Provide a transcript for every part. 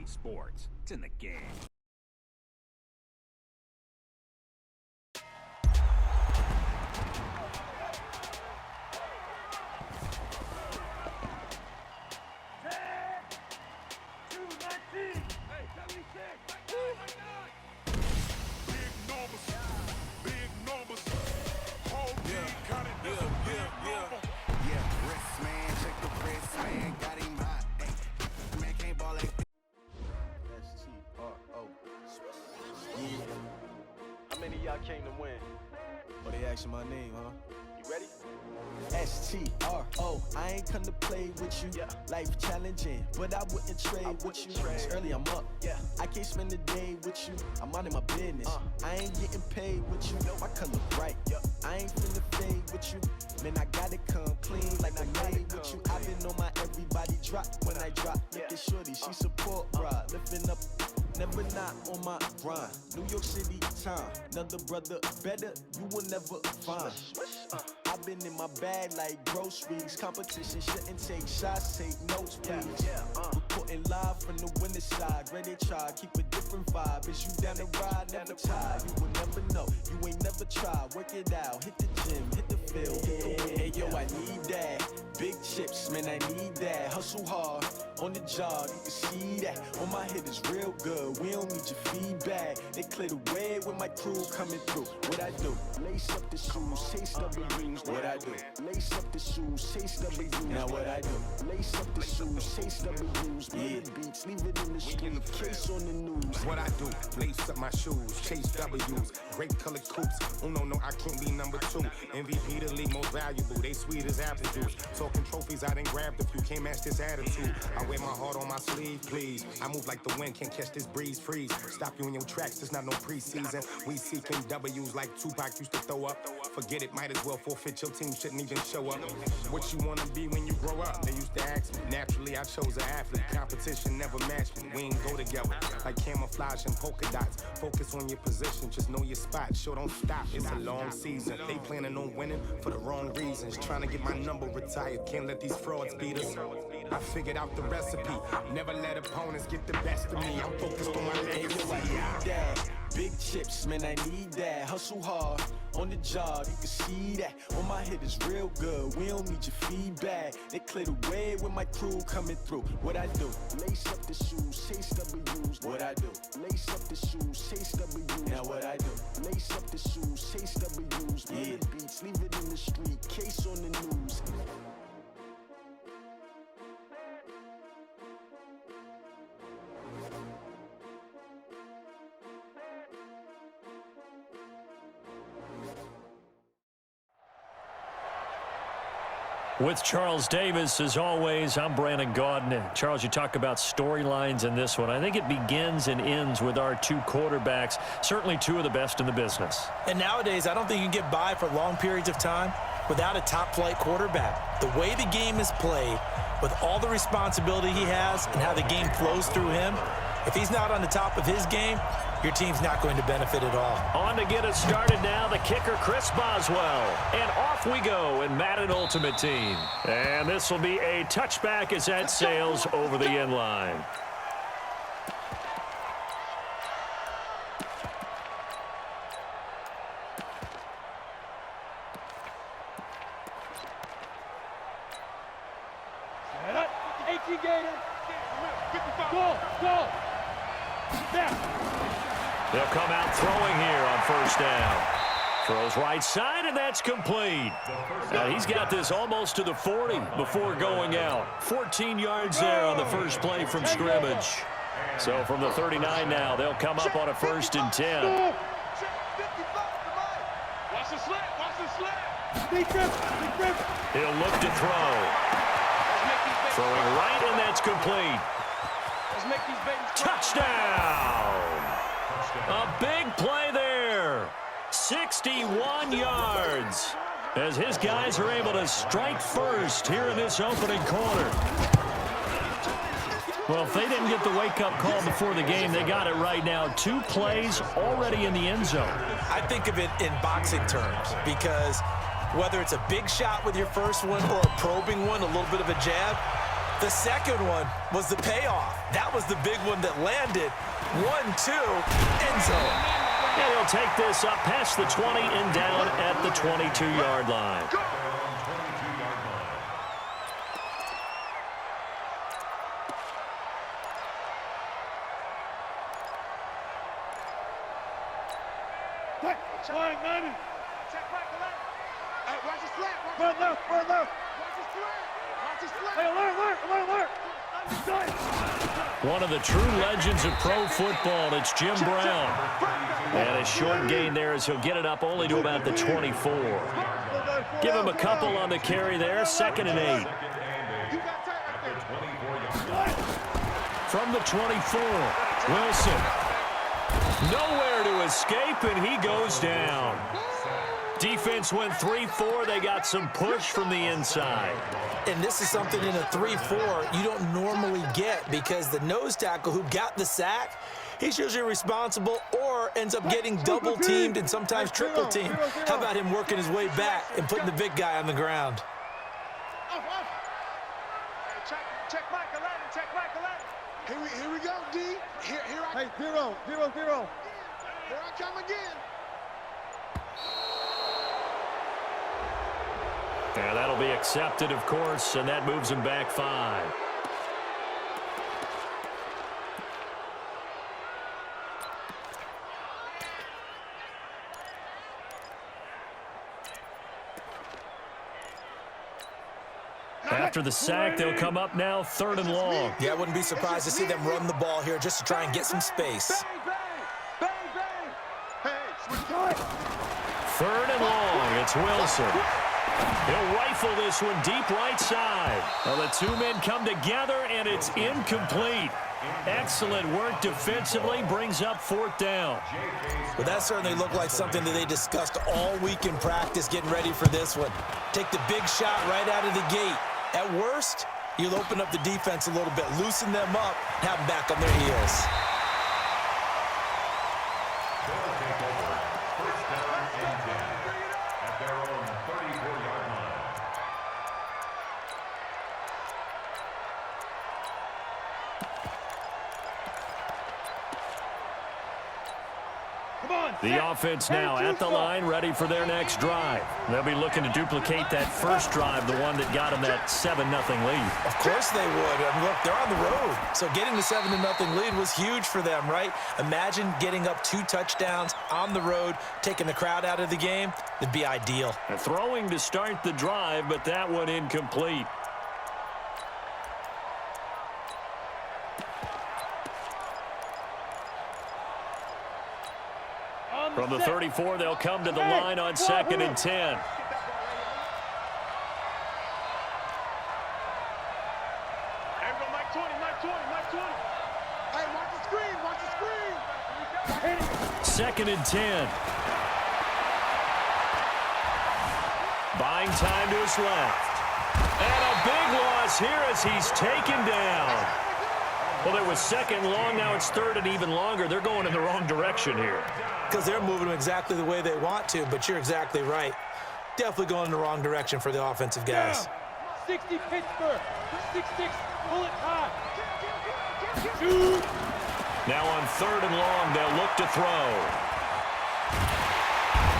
sports. It's in the game. How many of y'all came to win? Oh, they asking my name, huh? You ready? S-T-R-O, I ain't come to play with you. Yeah. Life challenging, but I wouldn't trade with you. It's early, I'm up. Yeah. I can't spend the day with you. I'm minding my business. I ain't getting paid with you. My color bright. Yep. I ain't finna fade with you. Man, I gotta come clean like I made with you. I've been on my everybody drop when I drop. Look at shorty, she support, bruh. Lifting up, never not on my grind. New York City time, another brother better, you will never find. I've been in my bag like groceries. Competition shouldn't take shots, take notes, please. Reporting live from the winter side. Ready to try, keep a different vibe. Is you down the ride, never tired. You will never know, you ain't never tried. Work it out, hit the gym, hit the field. Hey yo, I need that. Big chips, man, I need that. Hustle hard, on the job, you can see that. On my head is real good, we don't need your feedback. They clear the way with my crew coming through. What I do? Lace up the shoes, chase W's. What I do? Lace up the shoes, chase W's. Now what I do? Lace up the shoes, chase W's. Yeah. Beats, leave it in the street, case on the news. What I do? Lace up my shoes, chase W's. Great colored coops. Oh no, I can't be number 2. MVP the league most valuable. They sweet as apple juice. Talking trophies, I done grabbed a few. Can't match this attitude. I wear my heart on my sleeve, please. I move like the wind, can't catch this breeze, freeze. Stop you in your tracks, there's not no preseason. We seeking W's like Tupac used to throw up. Forget it, might as well forfeit. Your team shouldn't even show up. What you wanna be when you grow up? They used to ask me. Naturally, I chose an athlete. Competition never matched me. We ain't go together like camouflage and polka dots. Focus on your position, just know your spot. Show don't stop, it's a long season. They planning on winning for the wrong reasons. Trying to get my number retired, can't let these frauds beat us. I figured out the recipe. Never let opponents get the best of me. I'm focused on my legacy. Big chips, man, I need that. Hustle hard, on the job, you can see that. On my head is real good, we don't need your feedback. They clear the way with my crew coming through. What I do? Lace up the shoes, chase W's. What I do? Lace up the shoes, chase W's. Now what I do? Lace up the shoes, chase W's. Yeah. Beats, leave it in the street, case on the news. With Charles Davis, as always, I'm Brandon Gaudin. Charles, you talk about storylines in this one. I think it begins and ends with our two quarterbacks, certainly two of the best in the business. And nowadays, I don't think you can get by for long periods of time without a top-flight quarterback. The way the game is played, with all the responsibility he has and how the game flows through him, if he's not on the top of his game, your team's not going to benefit at all. On to get us started now, the kicker, Chris Boswell. And off we go in Madden Ultimate Team. And this will be a touchback as that sails over the end line. They'll come out throwing here on first down. Throws right side, and that's complete. He's got this almost to the 40 before going out. 14 yards there on the first play from scrimmage. So from the 39 now, they'll come up on a 1st and 10. Watch the slant, watch the slant. Big grip. He'll look to throw. Throwing right, and that's complete. Touchdown! A big play there. 61 yards. As his guys are able to strike first here in this opening quarter. Well, if they didn't get the wake-up call before the game, they got it right now. 2 plays already in the end zone. I think of it in boxing terms because whether it's a big shot with your first one or a probing one, a little bit of a jab, The second one was the payoff. That was the big one that landed. 1-2, end zone. And he'll take this up past the 20 and down at the 22-yard line. Flying 90. Check right to left. Hey, watch his flat. Run left, run left. Watch his flat. Watch his flat. Hey, alert. One of the true legends of pro football, it's Jim Brown. And a short gain there as he'll get it up only to about the 24. Give him a couple on the carry there, 2nd and 8. From the 24, Wilson. Nowhere to escape, and he goes down. Defense went 3-4. They got some push from the inside. And this is something in a 3-4 you don't normally get because the nose tackle who got the sack, he's usually responsible or ends up getting double-teamed and sometimes triple-teamed. How about him working his way back and putting the big guy on the ground? Check Michael Allen. Check Michael Allen. Here we go, D. Here I Hey, 0. Here I come again. Yeah, that'll be accepted, of course, and that moves him back 5. After the sack, they'll come up now 3rd and long. Yeah, I wouldn't be surprised to see them run the ball here just to try and get some space. Bang. Hey, 3rd and long, it's Wilson. He'll rifle this one deep right side. Well, the two men come together, and it's incomplete. Excellent work defensively, brings up 4th down. Well, that certainly looked like something that they discussed all week in practice getting ready for this one. Take the big shot right out of the gate. At worst, you'll open up the defense a little bit, loosen them up, have them back on their heels. The offense now at the line, ready for their next drive. They'll be looking to duplicate that first drive, the one that got them that 7-0 lead. Of course they would. I mean, look, they're on the road. So getting the 7-0 lead was huge for them, right? Imagine getting up 2 touchdowns on the road, taking the crowd out of the game. It'd be ideal. Throwing to start the drive, but that one incomplete. From the 34, they'll come to the line on 2nd and 10. Hey, go Mike 20. Hey, watch the screen. 2nd and 10. Buying time to his left. And a big loss here as he's taken down. Well, it was 2nd long, now it's 3rd and even longer. They're going in the wrong direction here. Because they're moving them exactly the way they want to, but you're exactly right. Definitely going in the wrong direction for the offensive guys. 60 Pittsburgh. 6-6. Pull it high. Shoot. Now on 3rd and long, they'll look to throw.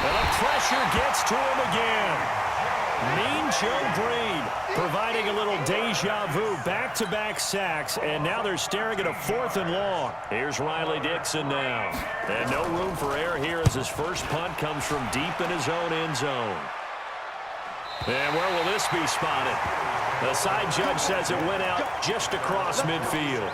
And the pressure gets to him again. Mean Joe Breed providing a little deja vu, back-to-back sacks, and now they're staring at a 4th and long. Here's Riley Dixon now. And no room for error here as his first punt comes from deep in his own end zone. And where will this be spotted? The side judge says it went out just across midfield.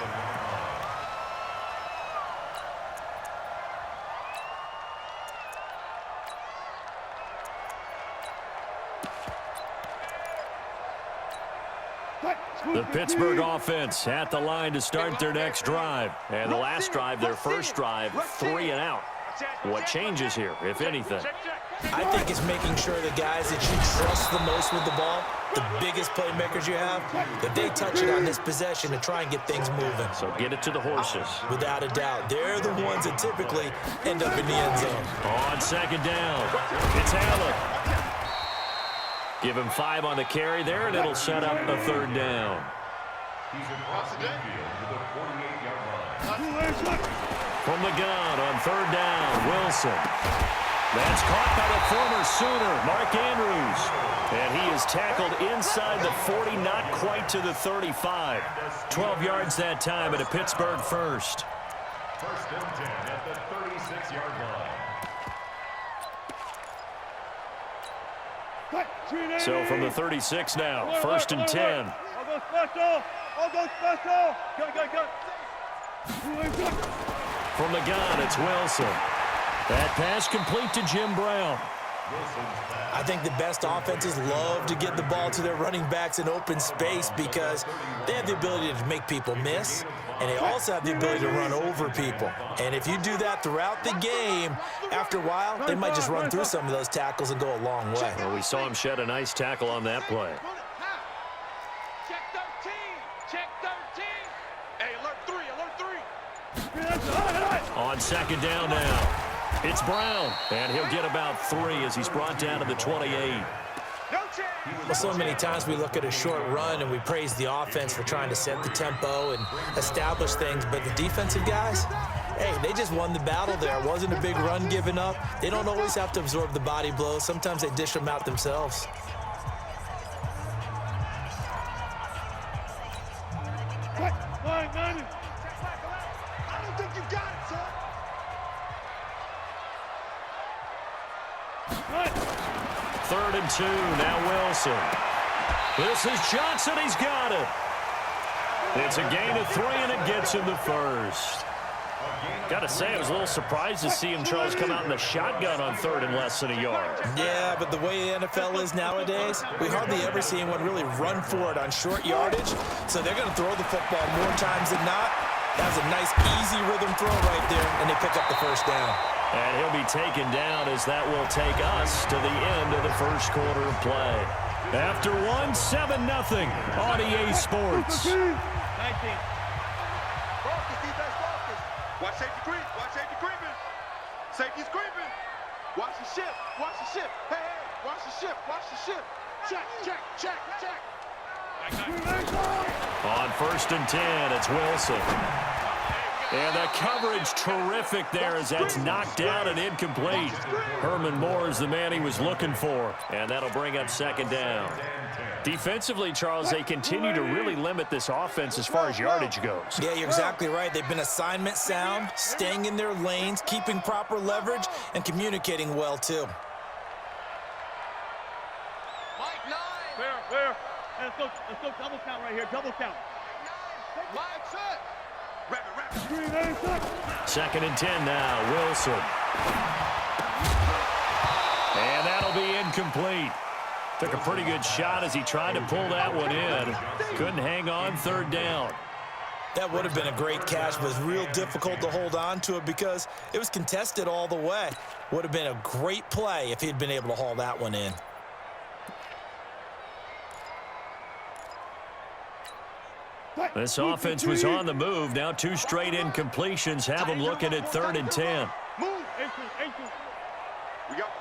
The Pittsburgh offense at the line to start their next drive. And the last drive, their first drive, 3 and out. What changes here, if anything? I think it's making sure the guys that you trust the most with the ball, the biggest playmakers you have, that they touch it on this possession to try and get things moving. So get it to the horses. Without a doubt. They're the ones that typically end up in the end zone. On 2nd down, it's Allen. Give him 5 on the carry there, and it'll set up a 3rd down. He's across the field to the 48-yard line. From the gun on third down, Wilson. That's caught by the former Sooner, Mark Andrews. And he is tackled inside the 40, not quite to the 35. 12 yards that time at a Pittsburgh first. First and 10 at the 36-yard line. So from the 36 now, first and 10. I'll go special. I'll go special. Go. From the gun, it's Wilson. That pass complete to Jim Brown. I think the best offenses love to get the ball to their running backs in open space because they have the ability to make people miss, and they also have the ability to run over people. And if you do that throughout the game, after a while, they might just run through some of those tackles and go a long way. Well, we saw him shed a nice tackle on that play. Check 13. Check 13. Hey, alert 3. On second down now, it's Brown, and he'll get about 3 as he's brought down to the 28. Well, so many times we look at a short run and we praise the offense for trying to set the tempo and establish things, but the defensive guys, hey, they just won the battle there. It wasn't a big run given up. They don't always have to absorb the body blows. Sometimes they dish them out themselves. Third and 2, now Wilson. This is Johnson, he's got it. It's a gain of 3, and it gets him the first. Got to say, I was a little surprised to see him, Charles, come out in the shotgun on third and less than a yard. Yeah, but the way the NFL is nowadays, we hardly ever see anyone really run for it on short yardage, so they're going to throw the football more times than not. That was a nice, easy rhythm throw right there, and they pick up the first down. And he'll be taken down as that will take us to the end of the first quarter of play. After 7-0 on EA Sports. 19. Watch safety creep. Watch safety creeping. Safety's creeping. Watch the ship. Watch the ship. Hey, watch the ship. Watch the ship. Check. On first and 10, it's Wilson. And the coverage terrific there as that's knocked down and incomplete. Herman Moore is the man he was looking for. And that'll bring up second down. Defensively, Charles, they continue to really limit this offense as far as yardage goes. Yeah, you're exactly right. They've been assignment sound, staying in their lanes, keeping proper leverage, and communicating well, too. Mike 9. Where? And let's go double count right here. Double count. Mike set. Rapid. Second and 10 now, Wilson. And that'll be incomplete. Took a pretty good shot as he tried to pull that one in. Couldn't hang on third down. That would have been a great catch, but it was real difficult to hold on to it because it was contested all the way. Would have been a great play if he'd been able to haul that one in. This offense was on the move. Now 2 straight incompletions have them looking at third and 10. Move. We got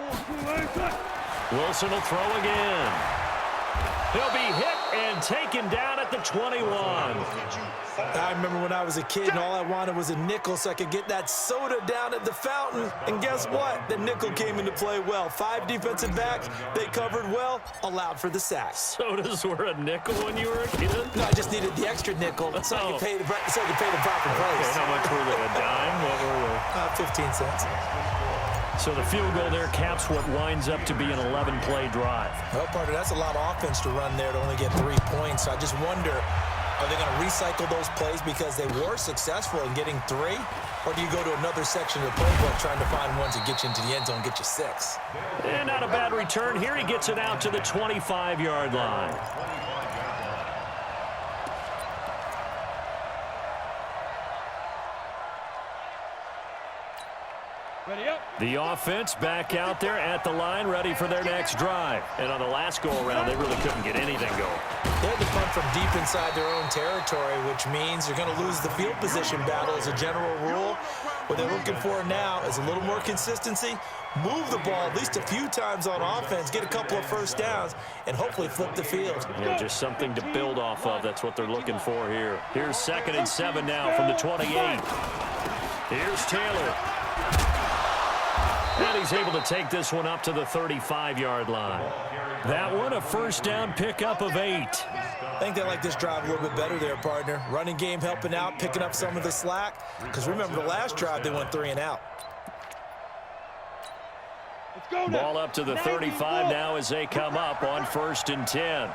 4. Wilson will throw again. He'll be hit and taken down at the 21. I remember when I was a kid and all I wanted was a nickel so I could get that soda down at the fountain. And guess what? The nickel came into play well. 5 defensive backs, they covered well, allowed for the sack. Sodas were a nickel when you were a kid? No, I just needed the extra nickel so I could pay the proper price. Okay, how much were they? A dime? What were they? 15 cents. So the field goal there caps what winds up to be an 11-play drive. Well, partner, that's a lot of offense to run there to only get 3 points. So I just wonder, are they going to recycle those plays because they were successful in getting 3? Or do you go to another section of the playbook trying to find ones that get you into the end zone and get you 6? And not a bad return. Here he gets it out to the 25-yard line. Ready up. The offense back out there at the line, ready for their next drive. And on the last go-around, they really couldn't get anything going. They had to punt from deep inside their own territory, which means you're going to lose the field position battle as a general rule. What they're looking for now is a little more consistency, move the ball at least a few times on offense, get a couple of first downs, and hopefully flip the field. Yeah, just something to build off of. That's what they're looking for here. Here's 2nd and 7 now from the 28. Here's Taylor. And he's able to take this one up to the 35-yard line. That one, a first down pickup of 8. I think they like this drive a little bit better there, partner. Running game helping out, picking up some of the slack. Because remember, the last drive, they went 3 and out. Ball up to the 35 now as they come up on 1st and 10.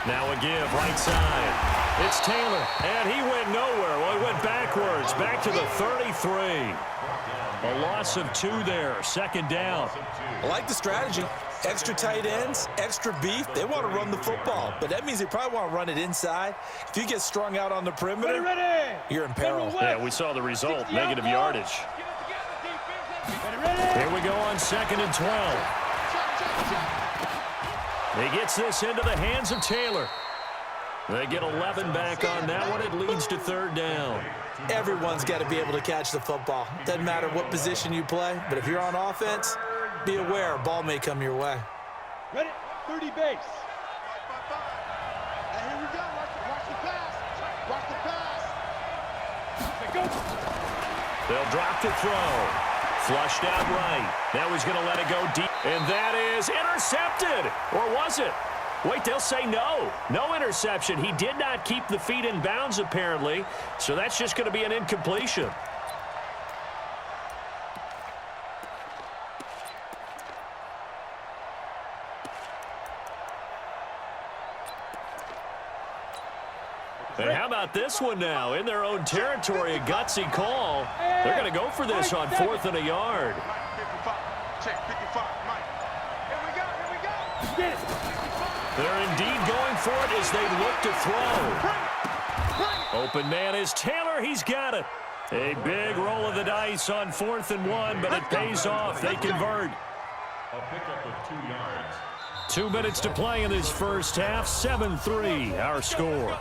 Now a give, right side. It's Taylor, and he went nowhere. Well, he went backwards, back to the 33. A loss of 2 there, 2nd down. I like the strategy. Extra tight ends, extra beef. They want to run the football, but that means they probably want to run it inside. If you get strung out on the perimeter, you're in peril. Yeah, we saw the result, negative yardage. Here we go on 2nd and 12. He gets this into the hands of Taylor. They get 11 back on that one. It leads to 3rd down. Everyone's got to be able to catch the football. Doesn't matter what position you play, but if you're on offense, be aware a ball may come your way. Ready? 30 base. And here we go. Watch the pass. Watch the pass. Go. They'll drop the throw. Flushed out right. Now he's going to let it go deep. And that is intercepted. Or was it? Wait, they'll say no. No interception. He did not keep the feet in bounds, apparently. So that's just going to be an incompletion. And how about this one now? In their own territory, a gutsy call. They're going to go for this on 4th and a yard. Check 55, Mike. Here we go. Get it. They're indeed going for it as they look to throw. Open man is Taylor. He's got it. A big roll of the dice on 4th and 1, but it pays off. They convert. A pickup of 2 yards. 2 minutes to play in this first half. 7-3, our score.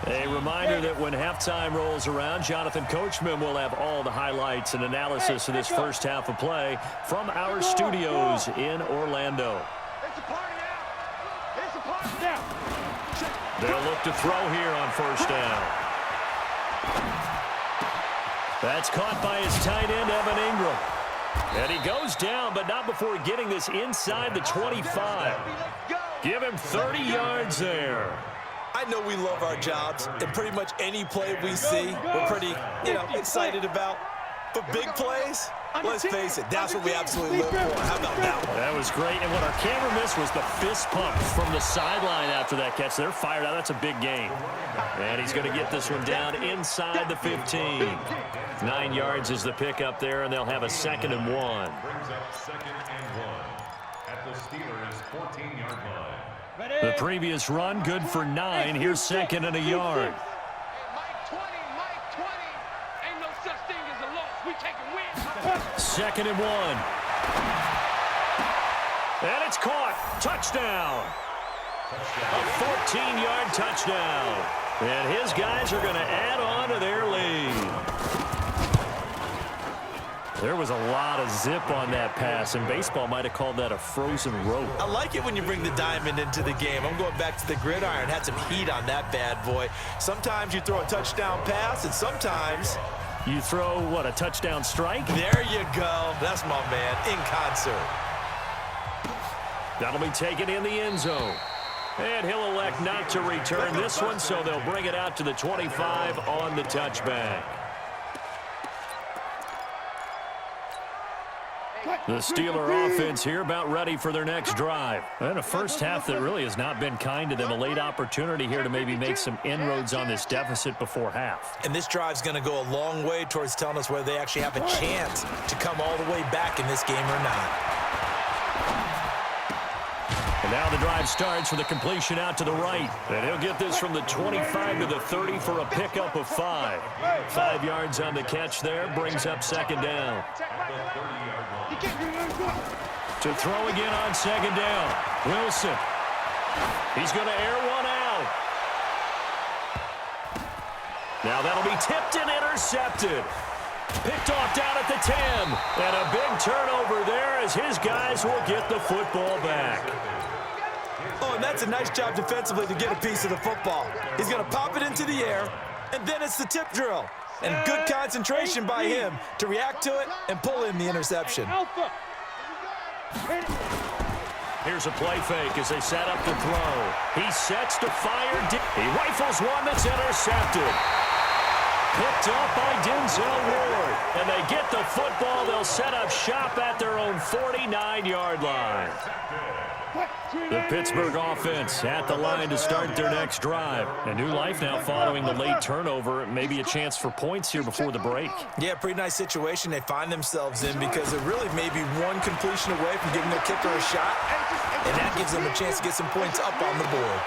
A reminder that when halftime rolls around, Jonathan Coachman will have all the highlights and analysis of this first half of play from our studios in Orlando. It's a party now. It's a party now. They'll look to throw here on 1st down. That's caught by his tight end, Evan Ingram. And he goes down, but not before getting this inside the 25. Give him 30 yards there. I know we love our jobs, and pretty much any play we see, we're pretty, excited about. But big plays, let's face it, that's what we absolutely live for. How about that one? That was great, and what our camera missed was the fist pump from the sideline after that catch. They're fired out. That's a big game. And he's going to get this one down inside the 15. 9 yards is the pickup there, and they'll have a 2nd and 1. Brings up 2nd and 1 at the Steelers' 14-yard line. The previous run, good for 9. Here's 2nd and a yard. Mike 20. Ain't no such thing as a loss. We take a win. 2nd and 1. And it's caught. Touchdown. A 14-yard touchdown. And his guys are going to add on to their lead. There was a lot of zip on that pass, and baseball might have called that a frozen rope. I like it when you bring the diamond into the game. I'm going back to the gridiron. Had some heat on that bad boy. Sometimes you throw a touchdown pass, and sometimes you throw, what, a touchdown strike? There you go. That's my man, in concert. That'll be taken in the end zone. And he'll elect not to return this one, so they'll bring it out to the 25 on the touchback. The Steeler offense here about ready for their next drive. And a first half that really has not been kind to them. A late opportunity here to maybe make some inroads on this deficit before half. And this drive's going to go a long way towards telling us whether they actually have a chance to come all the way back in this game or not. And now the drive starts with a completion out to the right. And he'll get this from the 25 to the 30 for a pickup of 5. 5 yards on the catch there, brings up 2nd down. To throw again on second down. Wilson. He's going to air one out. Now that'll be tipped and intercepted. Picked off down at the 10. And a big turnover there as his guys will get the football back. Oh, and that's a nice job defensively to get a piece of the football. He's going to pop it into the air, and then it's the tip drill. And good concentration by him to react to it and pull in the interception. Here's a play fake as they set up to throw. He sets to fire. He rifles one that's intercepted. Picked up by Denzel Ward. And they get the football. They'll set up shop at their own 49-yard line. The Pittsburgh offense at the line to start their next drive. A new life now following the late turnover. Maybe a chance for points here before the break. Yeah, pretty nice situation they find themselves in because they're really maybe one completion away from giving their kicker a shot. And that gives them a chance to get some points up on the board.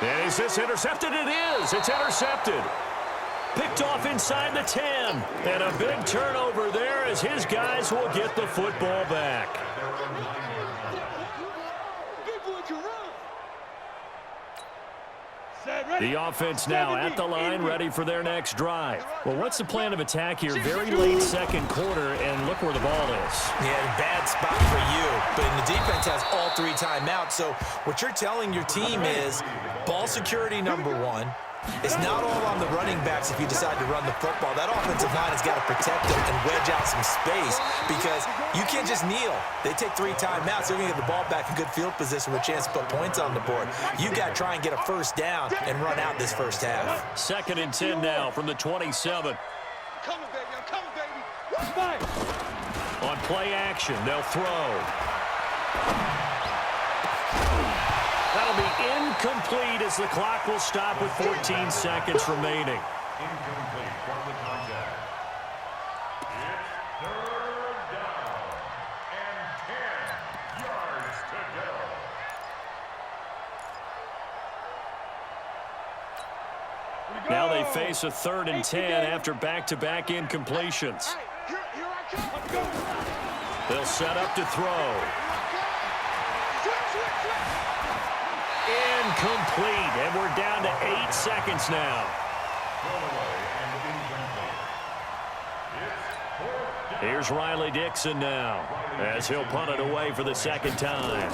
And is this intercepted? It is. It's intercepted. Picked off inside the 10. And a big turnover there as his guys will get the football back. The offense now at the line, ready for their next drive. Well, what's the plan of attack here? Very late second quarter, and look where the ball is. Yeah, bad spot for you. But the defense has all 3 timeouts. So what you're telling your team is ball security number 1. It's not all on the running backs if you decide to run the football. That offensive line has got to protect them and wedge out some space because you can't just kneel. They take 3 timeouts. They're going to get the ball back in good field position with a chance to put points on the board. You got to try and get a first down and run out this first half. 2nd and 10 now from the 27. I'm coming, baby. I'm coming, baby. On play action, they'll throw. That'll be incomplete as the clock will stop with 14 seconds remaining. Incomplete from the contact. It's 3rd down and 10 yards to go. Now they face a 3rd and 10 after back-to-back incompletions. They'll set up to throw. Incomplete, and we're down to 8 seconds now. Here's Riley Dixon now, as he'll punt it away for the 2nd time.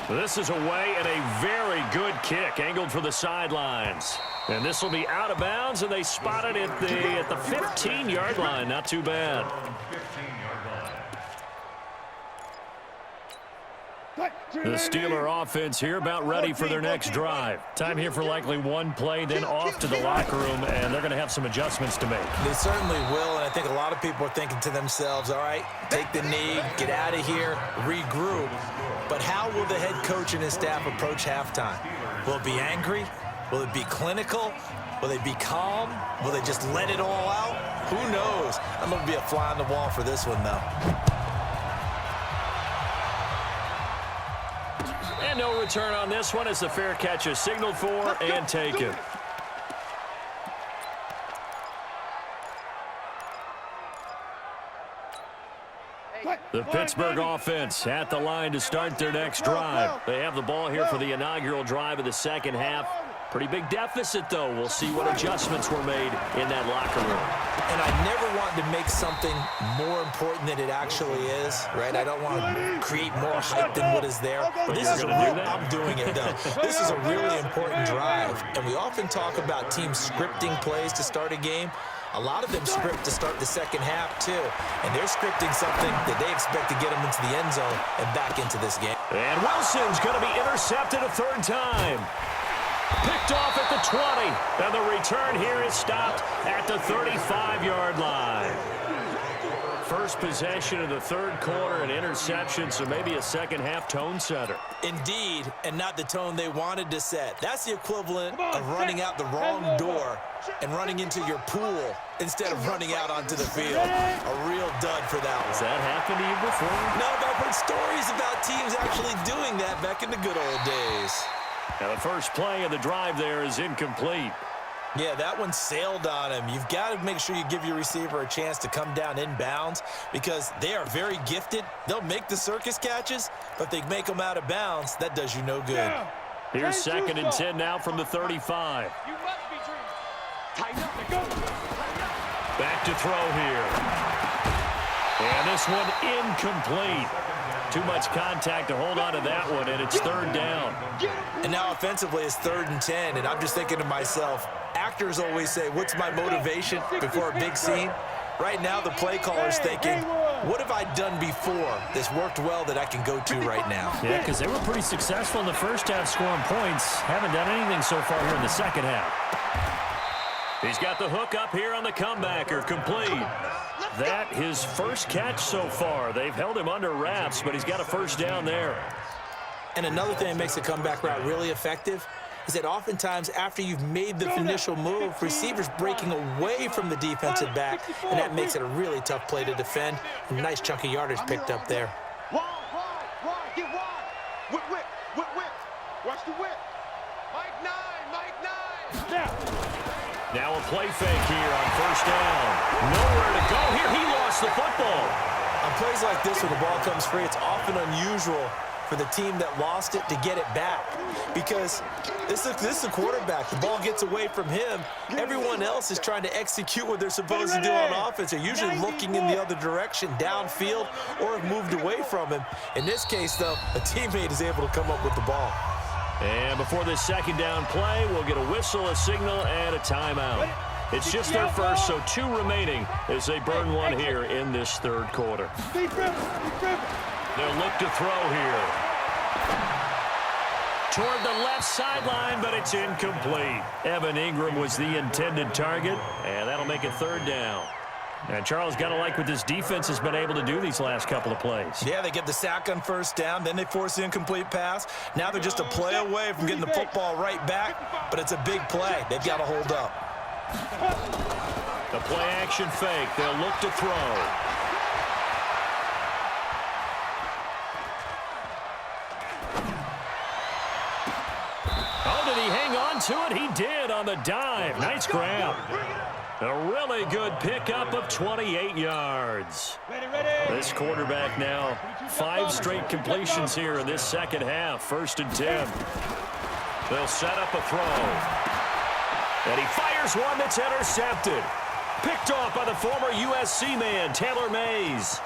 This is away and a very good kick, angled for the sidelines. And this will be out of bounds, and they spot it at the 15-yard line. Not too bad. The Steeler offense here about ready for their next drive. Time here for likely one play, then off to the locker room, and they're going to have some adjustments to make. They certainly will, and I think a lot of people are thinking to themselves, all right, take the knee, get out of here, regroup. But how will the head coach and his staff approach halftime? Will it be angry? Will it be clinical? Will they be calm? Will they just let it all out? Who knows? I'm going to be a fly on the wall for this one, though. And no return on this one as the fair catch is signaled for and taken. The Pittsburgh offense at the line to start their next drive. They have the ball here for the inaugural drive of the 2nd half. Pretty big deficit, though. We'll see what adjustments were made in that locker room. And I never want to make something more important than it actually is, right? I don't want to create more hype than what is there. But this is I'm doing it, though. This is a really important drive. And we often talk about teams scripting plays to start a game. A lot of them script to start the 2nd half, too. And they're scripting something that they expect to get them into the end zone and back into this game. And Wilson's going to be intercepted a 3rd time. Picked off at the 20, and the return here is stopped at the 35-yard line. First possession of the 3rd quarter, an interception, so maybe a 2nd half tone setter. Indeed, and not the tone they wanted to set. That's the equivalent of running out the wrong door and running into your pool instead of running out onto the field. A real dud for that one. Has that happened to you before? No, but I've heard stories about teams actually doing that back in the good old days. Now the first play of the drive there is incomplete. Yeah, that one sailed on him. You've got to make sure you give your receiver a chance to come down inbounds because they are very gifted. They'll make the circus catches, but if they make them out of bounds, that does you no good. Here's 2nd and 10 now from the 35. You must be dreaming. Tighten up and go. Back to throw here. And this one incomplete. Too much contact to hold on to that one, and it's 3rd down. And now offensively it's 3rd and 10, and I'm just thinking to myself, actors always say, what's my motivation before a big scene? Right now the play caller's thinking, what have I done before that's worked well that I can go to right now? Yeah, because they were pretty successful in the first half scoring points. Haven't done anything so far here in the second half. He's got the hook up here on the comebacker, complete. That his first catch so far. They've held him under wraps, but he's got a first down there. And another thing that makes the comeback route really effective is that oftentimes after you've made the initial move, receivers breaking away from the defensive back, and that makes it a really tough play to defend. A nice chunk of yardage picked up there. Wide, get wide. Whip. Watch the whip. Mike 9. Now a play fake here on first down. Nowhere to go here. He lost the football. On plays like this where the ball comes free, it's often unusual for the team that lost it to get it back because this is the quarterback. The ball gets away from him. Everyone else is trying to execute what they're supposed to do on offense. They're usually looking in the other direction, downfield, or have moved away from him. In this case, though, a teammate is able to come up with the ball. And before this 2nd down play, we'll get a whistle, a signal, and a timeout. It's just their first, so 2 remaining as they burn one here in this 3rd quarter. They'll look to throw here. Toward the left sideline, but it's incomplete. Evan Ingram was the intended target, and that'll make it 3rd down. And Charles, got to like what this defense has been able to do these last couple of plays. Yeah, they get the sack on first down, then they force the incomplete pass. Now they're just a play away from getting the football right back, but it's a big play. They've got to hold up. The play action fake. They'll look to throw. Oh, did he hang on to it? He did on the dive. Nice grab. A really good pickup of 28 yards. This quarterback now 5 straight completions here in this second half. 1st and 10. They'll set up a throw. And he fires one that's intercepted. Picked off by the former USC man, Taylor Mays.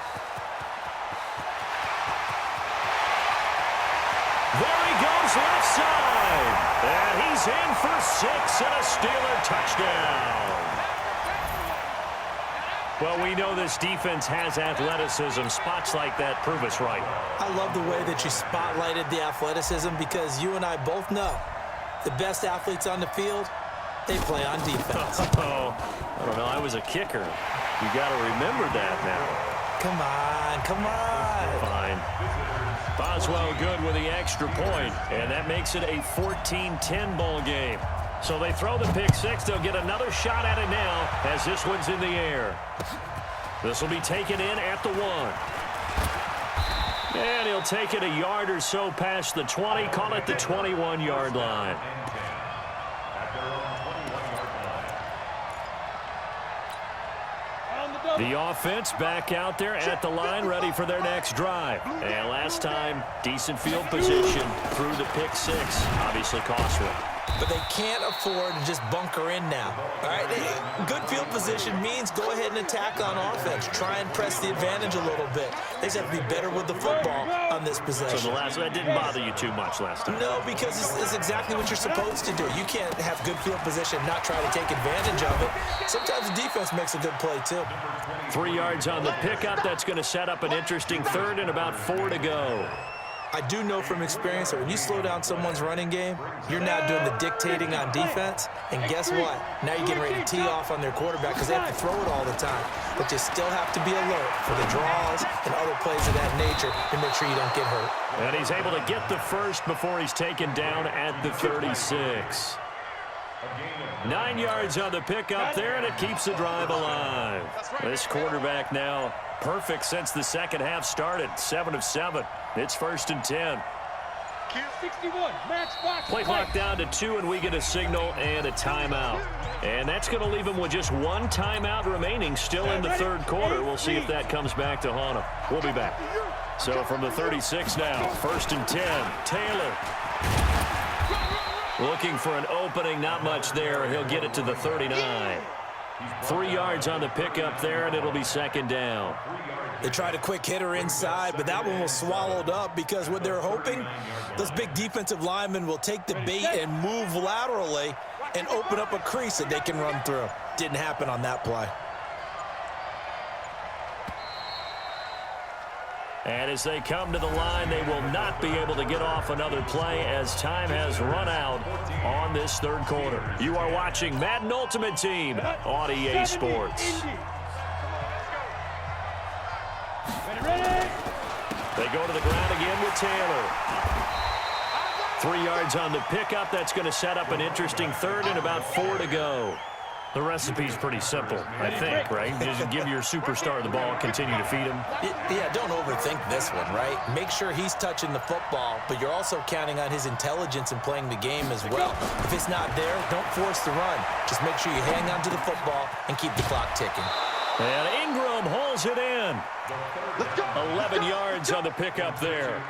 There he goes left side. And he's in for 6 and a Steeler touchdown. Well, we know this defense has athleticism. Spots like that prove us right. I love the way that you spotlighted the athleticism because you and I both know the best athletes on the field, they play on defense. Oh, I don't know. I was a kicker. You got to remember that now. Come on. Fine. Boswell good with the extra point, and that makes it a 14-10 ball game. So they throw the pick 6. They'll get another shot at it now as this one's in the air. This will be taken in at the 1. And he'll take it a yard or so past the 20. Call it the 21-yard line. The offense back out there at the line, ready for their next drive. And last time, decent field position through the pick 6. Obviously costly. But they can't afford to just bunker in now. All right, good field position means go ahead and attack on offense. Try and press the advantage a little bit. They just have to be better with the football on this possession. So that didn't bother you too much last time? No, because it's exactly what you're supposed to do. You can't have good field position and not try to take advantage of it. Sometimes the defense makes a good play, too. 3 yards on the pickup. That's going to set up an interesting 3rd and about 4 to go. I do know from experience that when you slow down someone's running game, you're now doing the dictating on defense. And guess what? Now you're getting ready to tee off on their quarterback because they have to throw it all the time. But you still have to be alert for the draws and other plays of that nature to make sure you don't get hurt. And he's able to get the first before he's taken down at the 36. 9 yards on the pickup there, and it keeps the drive alive. This quarterback now perfect since the second half started. 7 of 7. It's 1st and 10. 61, match box. Play clock down to 2, and we get a signal and a timeout. And that's going to leave him with just one timeout remaining still in the third quarter. We'll see if that comes back to haunt him. We'll be back. So from the 36 now, 1st and 10, Taylor. Looking for an opening, not much there. He'll get it to the 39. 3 yards on the pickup there, and it'll be 2nd down. They tried a quick hitter inside, but that one was swallowed up because what they're hoping, those big defensive linemen will take the bait and move laterally and open up a crease that they can run through. Didn't happen on that play. And as they come to the line, they will not be able to get off another play as time has run out on this third quarter. You are watching Madden Ultimate Team on EA Sports. They go to the ground again with Taylor. 3 yards on the pickup. That's going to set up an interesting third and about 4 to go. The recipe's pretty simple, I think, right? Just give your superstar the ball, continue to feed him. Yeah, don't overthink this one, right? Make sure he's touching the football, but you're also counting on his intelligence in playing the game as well. If it's not there, don't force the run. Just make sure you hang on to the football and keep the clock ticking. And Ingram hauls it in. 11 yards on the pickup there.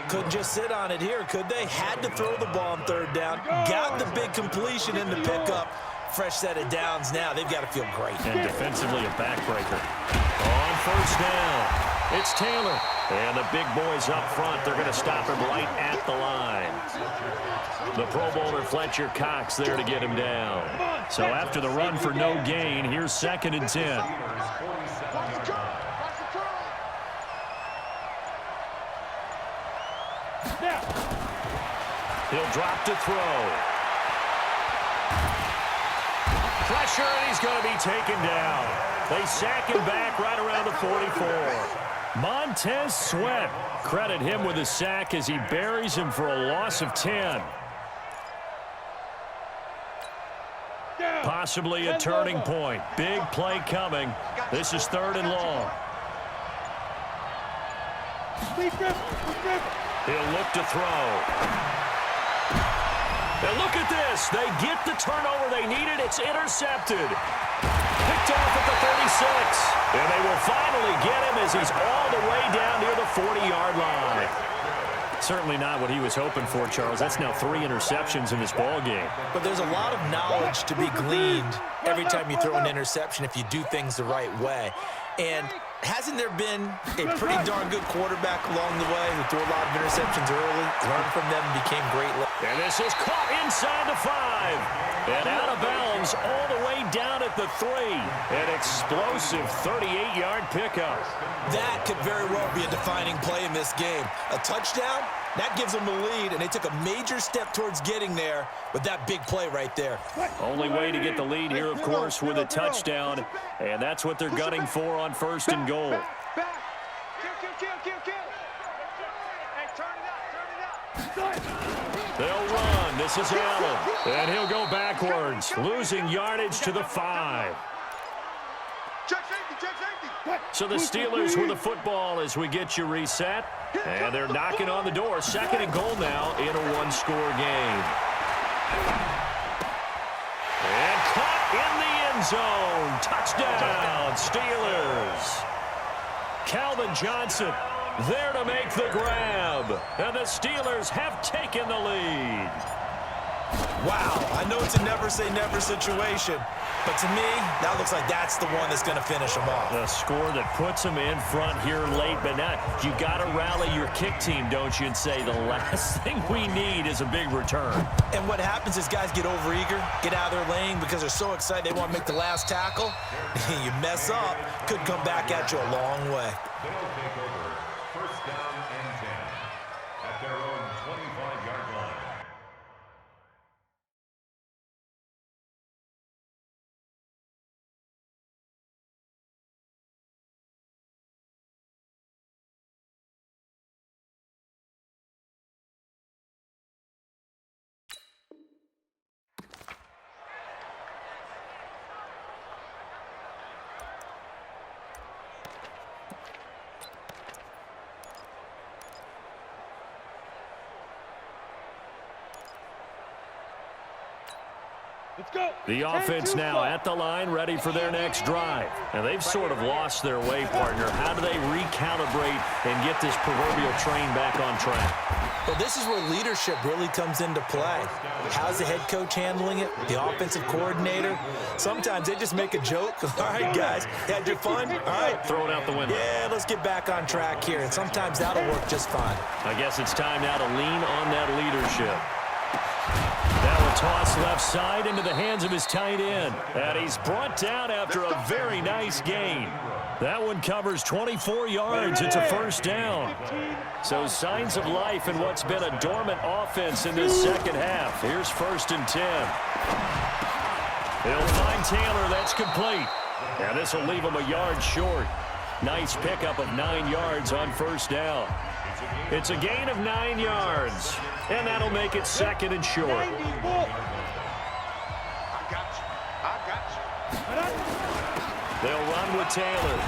Couldn't just sit on it here, could they? Had to throw the ball on 3rd down. Got the big completion in the pickup. Fresh set of downs now. They've got to feel great. And defensively a backbreaker. On 1st down, it's Taylor. And the big boys up front, they're going to stop him right at the line. The Pro Bowler Fletcher Cox there to get him down. So after the run for no gain, here's 2nd and 10. He'll drop to throw. Pressure, and he's going to be taken down. They sack him back right around the 44. Montez Sweat, credit him with a sack as he buries him for a loss of 10. Possibly a turning point. Big play coming. This is 3rd and long. He'll look to throw. And look at this. They get the turnover they needed. It's intercepted. Picked off at the 36. And they will finally get him as he's all the way down near the 40-yard line. Certainly not what he was hoping for, Charles. That's now 3 interceptions in this ball game. But there's a lot of knowledge to be gleaned every time you throw an interception if you do things the right way. And hasn't there been a pretty darn good quarterback along the way who threw a lot of interceptions early, learned from them, and became great? And this is caught inside the 5. And out of bounds all the way down at the 3. An explosive 38-yard pickup. That could very well be a defining play in this game. A touchdown, that gives them the lead, and they took a major step towards getting there with that big play right there. Only way to get the lead here, of course, with a touchdown. And that's what they're gunning for on 1st and goal. They'll run. This is Allen. And he'll go backwards, losing yardage to the 5. So the Steelers with the football as we get you reset. And they're knocking on the door. 2nd and goal now in a 1-score game. And caught in the end zone. Touchdown, Steelers. Calvin Johnson there to make the grab. And the Steelers have taken the lead. Wow, I know it's a never-say-never situation, but to me, that looks like that's the one that's going to finish them off. The score that puts them in front here late, but now you got to rally your kick team, don't you, and say the last thing we need is a big return. And what happens is guys get overeager, get out of their lane because they're so excited they want to make the last tackle. You mess up, could come back at you a long way. They'll take over 1st down and 10 at their own 25-yard line. Let's go. The offense now at the line, ready for their next drive. And they've sort of lost their way, partner. How do they recalibrate and get this proverbial train back on track? Well, this is where leadership really comes into play. How's the head coach handling it? The offensive coordinator? Sometimes they just make a joke. All right, guys, had your fun? All right. Throw it out the window. Yeah, let's get back on track here. And sometimes that'll work just fine. I guess it's time now to lean on that leadership. That will toss left side into the hands of his tight end. And he's brought down after a very nice gain. That one covers 24 yards. It's a first down. So signs of life in what's been a dormant offense in this second half. Here's 1st and 10. They'll find Taylor. That's complete. And this will leave him a yard short. Nice pickup of 9 yards on first down. It's a gain of 9 yards. And that'll make it 2nd and short. I got you. I got you. They'll run with Taylor.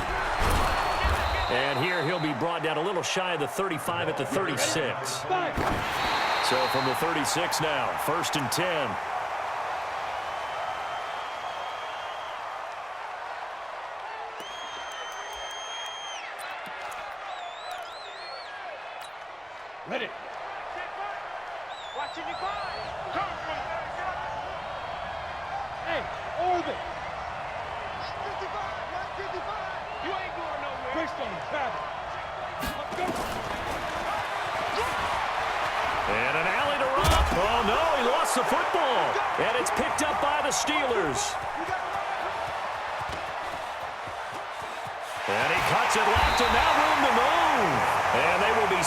And here he'll be brought down a little shy of the 35 at the 36. So from the 36 now, 1st and 10. Ready. Watching you find. Hey, Orbit. 155. You ain't going nowhere. Christian, travel. Let's go. And an alley to Rock. Oh, no, he lost the football. And it's picked up by the Steelers. And he cuts it left, and now room to move. And they will be